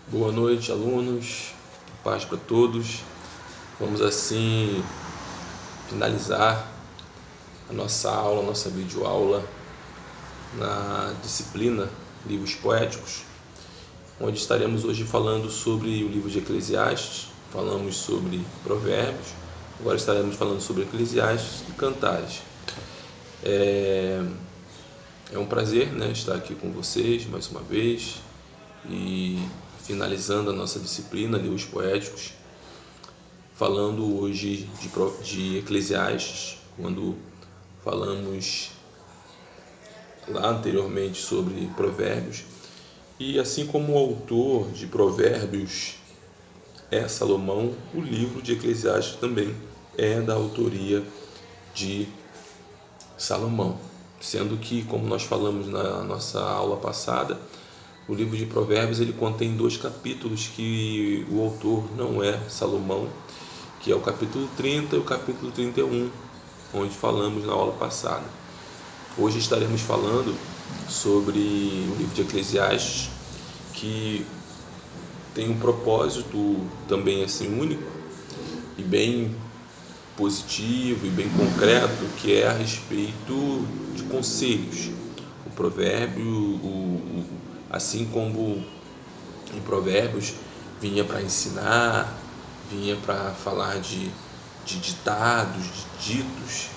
Boa noite, alunos. Paz para todos. Vamos assim finalizar a nossa aula, a nossa videoaula na disciplina Livros Poéticos, onde estaremos hoje falando sobre o livro de Eclesiastes. Falamos sobre Provérbios, agora estaremos falando sobre Eclesiastes e Cantares. É um prazer, estar aqui com vocês mais uma vez e finalizando a nossa disciplina Livros Poéticos, falando hoje de Eclesiastes, quando falamos lá anteriormente sobre Provérbios. E assim como o autor de Provérbios é Salomão, o livro de Eclesiastes também é da autoria de Salomão, sendo que, como nós falamos na nossa aula passada, o livro de Provérbios ele contém 2 capítulos que o autor não é Salomão, que é o capítulo 30 e o capítulo 31, onde falamos na aula passada. Hoje estaremos falando sobre o livro de Eclesiastes, que tem um propósito também assim único e bem positivo e bem concreto, que é a respeito de conselhos. O provérbio, assim como em Provérbios vinha para ensinar, vinha para falar de ditados, de ditos,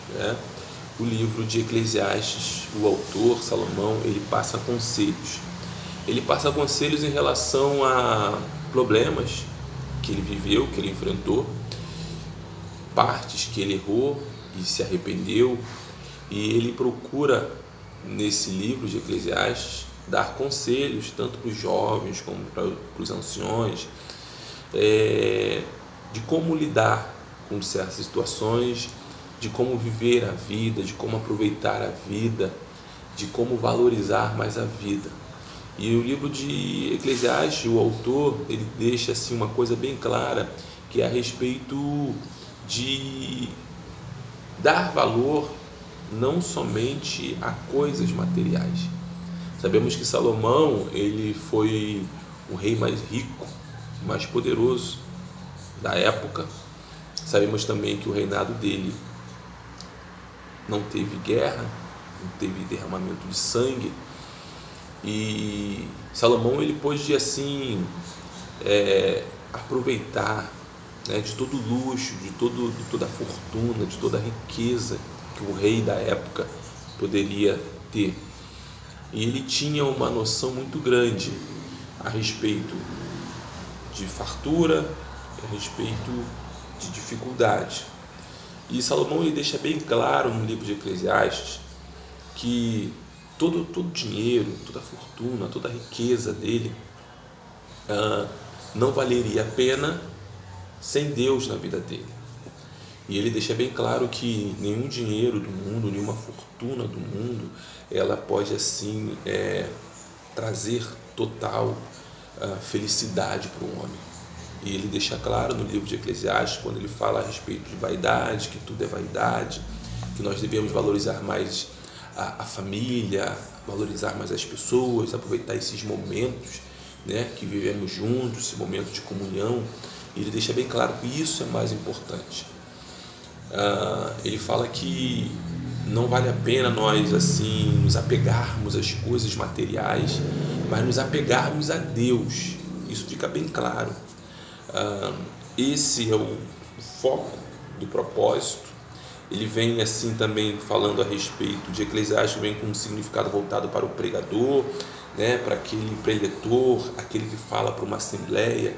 O livro de Eclesiastes, o autor Salomão, ele passa conselhos. Ele passa conselhos em relação a problemas que ele viveu, que ele enfrentou, partes que ele errou e se arrependeu, e ele procura nesse livro de Eclesiastes dar conselhos tanto para os jovens como para os anciões, de como lidar com certas situações, de como viver a vida, de como aproveitar a vida, de como valorizar mais a vida. E o livro de Eclesiastes, o autor, ele deixa assim uma coisa bem clara, que é a respeito de dar valor não somente a coisas materiais. Sabemos que Salomão ele foi o rei mais rico, mais poderoso da época. Sabemos também que o reinado dele não teve guerra, não teve derramamento de sangue, e Salomão ele pôde assim aproveitar, de todo o luxo, de toda a fortuna, de toda a riqueza que o rei da época poderia ter. E ele tinha uma noção muito grande a respeito de fartura, a respeito de dificuldade. E Salomão ele deixa bem claro no livro de Eclesiastes que todo dinheiro, toda a fortuna, toda a riqueza dele não valeria a pena sem Deus na vida dele. E ele deixa bem claro que nenhum dinheiro do mundo, nenhuma fortuna do mundo, ela pode assim trazer total felicidade para o homem. E ele deixa claro no livro de Eclesiastes, quando ele fala a respeito de vaidade, que tudo é vaidade, que nós devemos valorizar mais a família, valorizar mais as pessoas, aproveitar esses momentos, que vivemos juntos, esse momento de comunhão. E ele deixa bem claro que isso é mais importante. Ele fala que não vale a pena nós assim nos apegarmos às coisas materiais, mas nos apegarmos a Deus. Isso fica bem claro. Esse é o foco do propósito. Ele vem assim também falando a respeito de Eclesiastes, vem com um significado voltado para o pregador, para aquele preletor, aquele que fala para uma assembleia.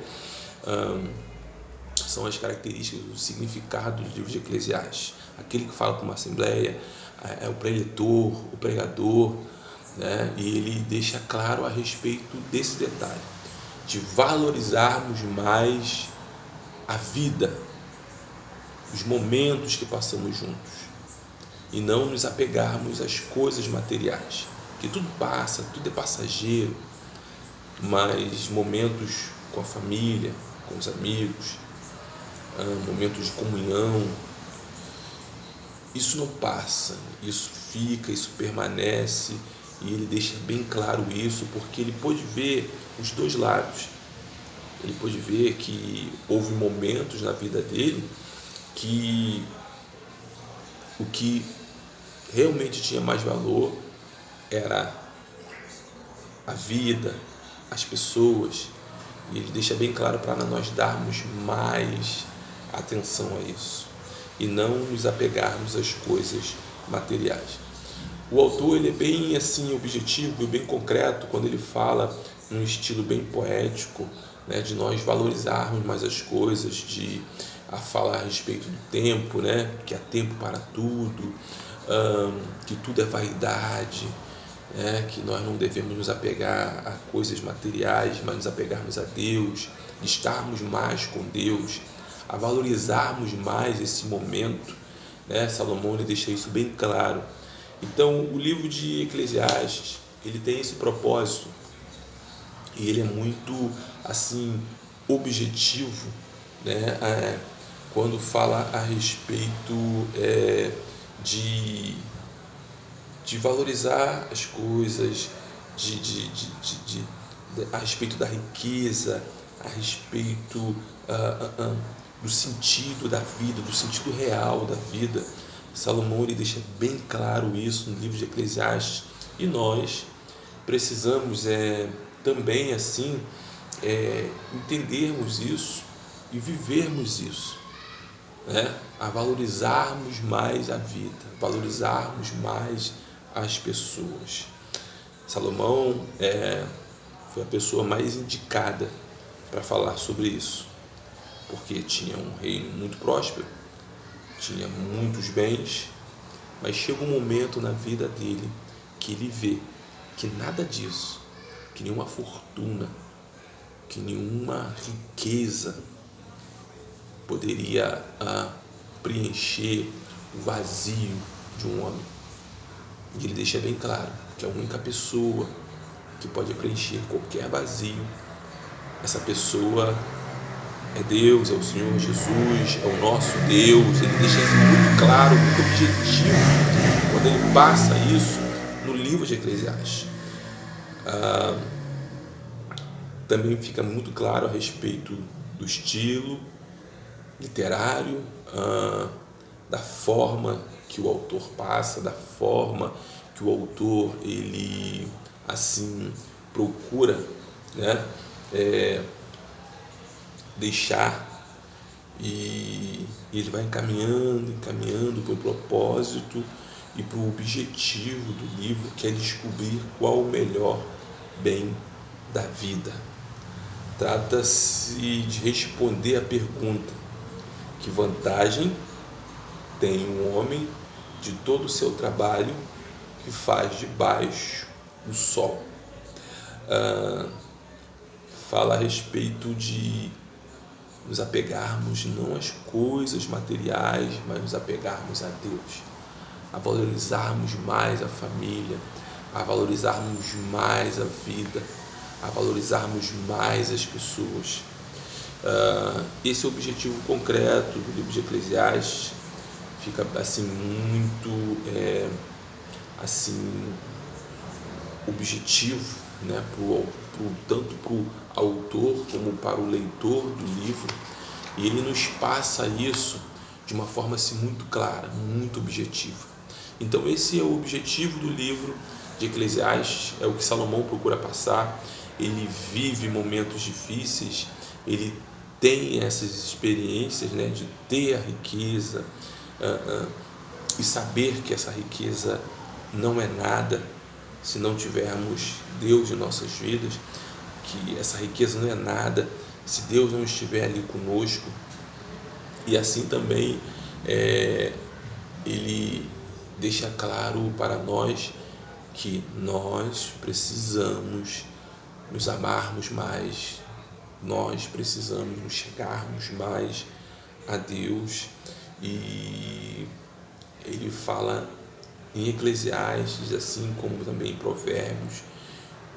São as características, o significado do livro de Eclesiastes. Aquele que fala para uma assembleia é o preletor, o pregador, e ele deixa claro a respeito desse detalhe, de valorizarmos mais a vida, os momentos que passamos juntos, e não nos apegarmos às coisas materiais, que tudo passa, tudo é passageiro, mas momentos com a família, com os amigos, momentos de comunhão, isso não passa, isso fica, isso permanece. E ele deixa bem claro isso, porque ele pôde ver os dois lados. ele pôde ver que houve momentos na vida dele que o que realmente tinha mais valor era a vida, as pessoas, e ele deixa bem claro para nós darmos mais atenção a isso e não nos apegarmos às coisas materiais. O autor ele é bem assim objetivo e bem concreto quando ele fala num estilo bem poético, né, de nós valorizarmos mais as coisas, de a falar a respeito do tempo, né, que há tempo para tudo, que tudo é vaidade, que nós não devemos nos apegar a coisas materiais, mas nos apegarmos a Deus, estarmos mais com Deus, a valorizarmos mais esse momento, né? Salomão ele deixa isso bem claro. Então, o livro de Eclesiastes, ele tem esse propósito e ele é muito assim objetivo, né? Quando fala a respeito de valorizar as coisas, a respeito da riqueza, a respeito do sentido da vida, do sentido real da vida. Salomão ele deixa bem claro isso no livro de Eclesiastes, e nós precisamos também assim entendermos isso e vivermos isso, né? A valorizarmos mais a vida, valorizarmos mais as pessoas. Salomão foi a pessoa mais indicada para falar sobre isso, porque tinha um reino muito próspero, tinha muitos bens, mas chega um momento na vida dele que ele vê que nada disso, que nenhuma fortuna, que nenhuma riqueza poderia preencher o vazio de um homem. E ele deixa bem claro que a única pessoa que pode preencher qualquer vazio, essa pessoa é Deus, é o Senhor Jesus, é o nosso Deus. Ele deixa isso muito claro, muito objetivo, quando ele passa isso no livro de Eclesiastes. Também fica muito claro a respeito do estilo literário, da forma que o autor passa, da forma que o autor ele assim procura, né, deixar, e ele vai encaminhando para o propósito e para o objetivo do livro, que é descobrir qual o melhor bem da vida. Trata-se de responder a pergunta: que vantagem tem um homem de todo o seu trabalho que faz debaixo do sol? Fala a respeito de nos apegarmos não às coisas materiais, mas nos apegarmos a Deus, a valorizarmos mais a família, a valorizarmos mais a vida, a valorizarmos mais as pessoas. Esse é o objetivo concreto do livro de Eclesiastes. Fica assim muito assim objetivo, né, tanto para o autor como para o leitor do livro, e ele nos passa isso de uma forma assim muito clara, muito objetiva. Então esse é o objetivo do livro de Eclesiastes, é o que Salomão procura passar. Ele vive momentos difíceis, ele tem essas experiências, né, de ter a riqueza e saber que essa riqueza não é nada se não tivermos Deus em nossas vidas, que essa riqueza não é nada se Deus não estiver ali conosco. E assim também ele deixa claro para nós que nós precisamos nos amarmos mais, nós precisamos nos chegarmos mais a Deus. E ele fala em Eclesiastes, assim como também em Provérbios,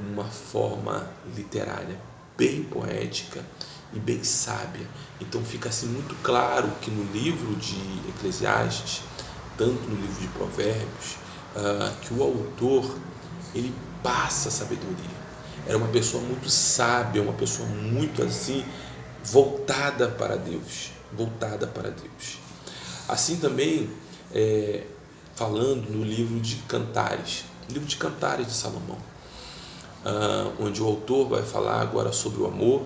uma forma literária bem poética e bem sábia. Então fica assim muito claro que no livro de Eclesiastes, tanto no livro de Provérbios, que o autor ele passa sabedoria, era uma pessoa muito sábia, uma pessoa muito assim, voltada para Deus, voltada para Deus. Assim também, falando no livro de Cantares de Salomão, onde o autor vai falar agora sobre o amor,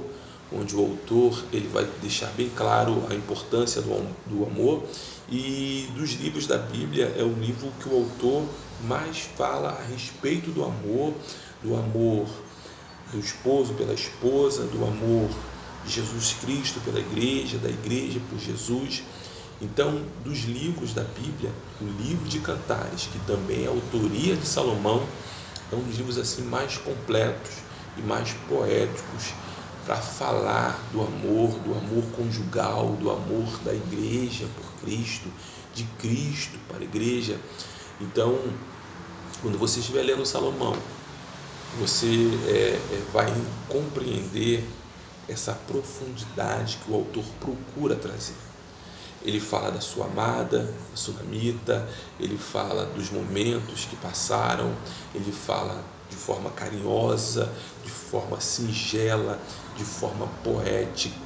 onde o autor ele vai deixar bem claro a importância do amor, e dos livros da Bíblia é o livro que o autor mais fala a respeito do amor do esposo pela esposa, do amor de Jesus Cristo pela igreja, da igreja por Jesus. Então, dos livros da Bíblia, o livro de Cantares, que também é a autoria de Salomão, é um dos livros assim mais completos e mais poéticos para falar do amor conjugal, do amor da igreja por Cristo, de Cristo para a igreja. Então, quando você estiver lendo Salomão, você vai compreender essa profundidade que o autor procura trazer. Ele fala da sua amada, a sunamita, ele fala dos momentos que passaram, ele fala de forma carinhosa, de forma singela, de forma poética,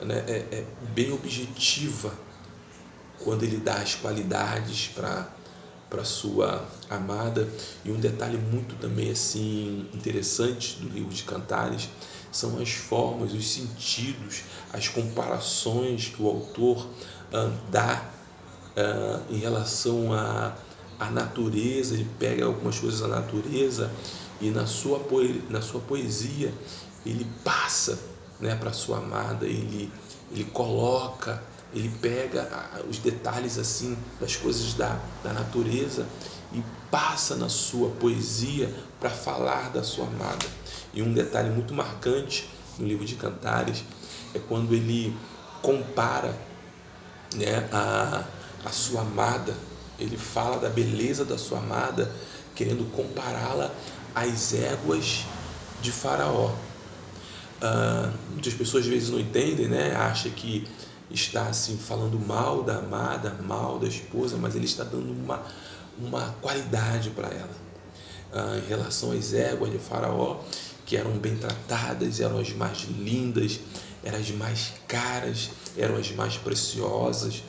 né? Bem objetiva, quando ele dá as qualidades para sua amada. E um detalhe muito também assim interessante do livro de Cantares são as formas, os sentidos, as comparações que o autor dá em relação à natureza. Ele pega algumas coisas da natureza e na sua poesia ele passa, né, para sua amada, ele coloca, ele pega os detalhes assim das coisas da natureza e passa na sua poesia para falar da sua amada. E um detalhe muito marcante no livro de Cantares é quando ele compara, né, a sua amada. Ele fala da beleza da sua amada, querendo compará-la às éguas de Faraó. Muitas pessoas às vezes não entendem, né? Acha que está assim falando mal da amada, mal da esposa, mas ele está dando uma qualidade para ela. Em relação às éguas de Faraó, que eram bem tratadas, eram as mais lindas, eram as mais caras, eram as mais preciosas.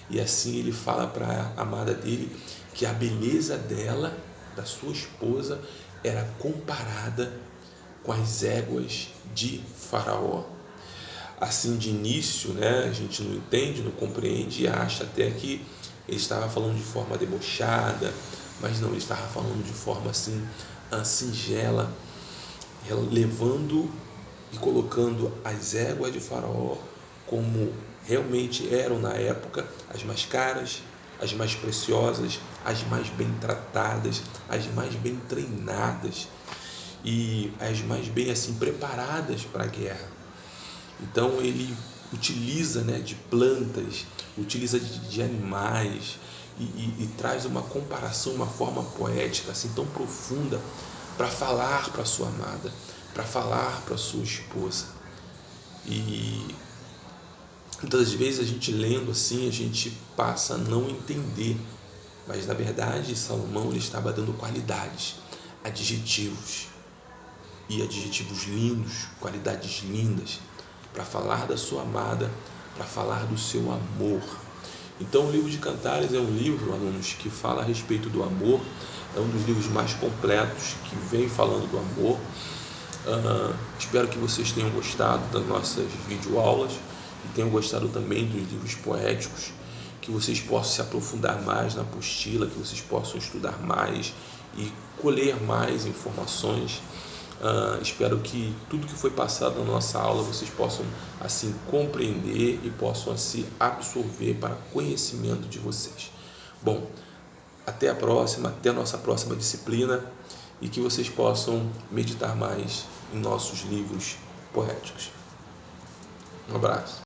E assim ele fala para a amada dele que a beleza dela, da sua esposa, era comparada com as éguas de Faraó. Assim, de início, né, a gente não entende, não compreende e acha até que ele estava falando de forma debochada, mas não, ele estava falando de forma assim, singela, levando e colocando as éguas de Faraó como realmente eram na época, as mais caras, as mais preciosas, as mais bem tratadas, as mais bem treinadas e as mais bem assim preparadas para a guerra. Então ele utiliza, né, de plantas, utiliza de animais e traz uma comparação, uma forma poética assim tão profunda para falar para sua amada, para falar para sua esposa. E muitas das vezes a gente lendo assim, a gente passa a não entender, mas na verdade Salomão ele estava dando qualidades, adjetivos lindos, qualidades lindas, para falar da sua amada, para falar do seu amor. Então o livro de Cantares é um livro, alunos, que fala a respeito do amor, é um dos livros mais completos que vem falando do amor. Espero que vocês tenham gostado das nossas videoaulas e tenham gostado também dos livros poéticos, que vocês possam se aprofundar mais na apostila, que vocês possam estudar mais e colher mais informações. Espero que tudo que foi passado na nossa aula vocês possam assim compreender e possam assim absorver para conhecimento de vocês. Bom, até a nossa próxima disciplina e que vocês possam meditar mais em nossos livros poéticos. Um abraço.